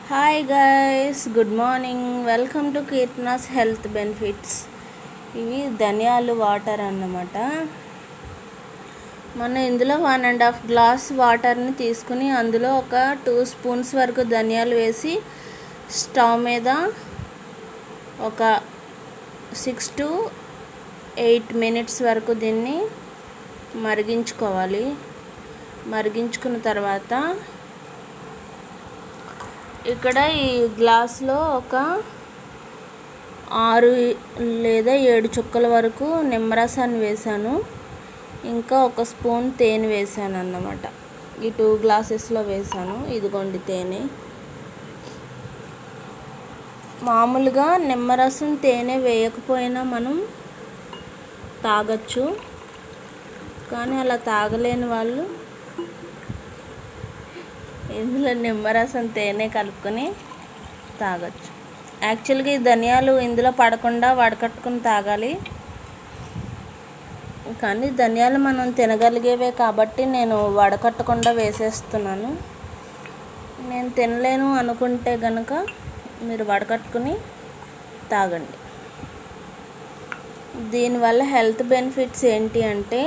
Hi guys, good morning. Welcome to Keerthana's health benefits. ఇవి ధనియాలు water అన్నమాట. మనం ఇందులో 1.5 గ్లాస్ వాటర్ని తీసుకుని అందులో ఒక 2 స్పూన్స్ వరకు ధనియాలు వేసి స్టవ్ మీద ఒక 6 to 8 మినిట్స్ వరకు దీన్ని మరిగించుకోవాలి. మరిగించుకున్న తర్వాత ఇక్కడ ఈ గ్లాస్లో ఒక 6 లేదా 7 చుక్కల వరకు నిమ్మరసాన్ని వేసాను. ఇంకా ఒక స్పూన్ తేనె వేసాను అన్నమాట. ఈ 2 గ్లాసెస్లో వేసాను. ఇదిగోండి తేనె. మామూలుగా నిమ్మరసం తేనె వేయకపోయినా మనం తాగొచ్చు, కానీ అలా తాగలేని వాళ్ళు ఇందులో నిమ్మరసం తేనె కలుపుకొని తాగొచ్చు. యాక్చువల్గా ఈ ధనియాలు ఇందులో పడకుండా వడకట్టుకుని తాగాలి, కానీ ధనియాలు మనం తినగలిగేవే కాబట్టి నేను వడకట్టకుండా వేసేస్తున్నాను. నేను తినలేను అనుకుంటే కనుక మీరు వడకట్టుకుని తాగండి. దీనివల్ల హెల్త్ బెనిఫిట్స్ ఏంటి అంటే,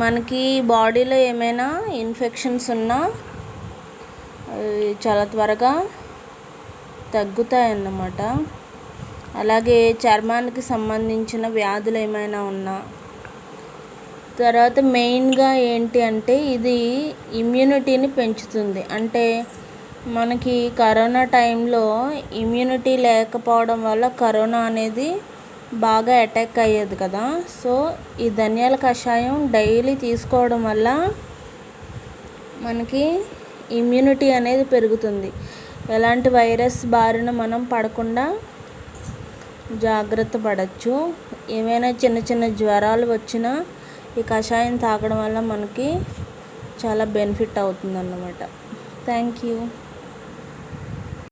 మనకి బాడీలో ఏమైనా ఇన్ఫెక్షన్స్ ఉన్నా చాలా త్వరగా తగ్గుతాయన్నమాట. అలాగే చర్మానికి సంబంధించిన వ్యాధులు ఏమైనా ఉన్నా, తర్వాత మెయిన్గా ఏంటి అంటే ఇది ఇమ్యూనిటీని పెంచుతుంది. అంటే మనకి కరోనా టైంలో ఇమ్యూనిటీ లేకపోవడం వల్ల కరోనా అనేది బాగా అటాక్ అయ్యేది కదా. సో ఈ ధనియాల కషాయం డైలీ తీసుకోవడం వల్ల మనకి ఇమ్యూనిటీ అనేది పెరుగుతుంది. ఎలాంటి వైరస్ బారిన మనం పడకుండా జాగ్రత్త పడవచ్చు. ఏమైనా చిన్న చిన్న జ్వరాలు వచ్చినా ఈ కషాయం తాగడం వల్ల మనకి చాలా బెనిఫిట్ అవుతుందన్నమాట. Thank you.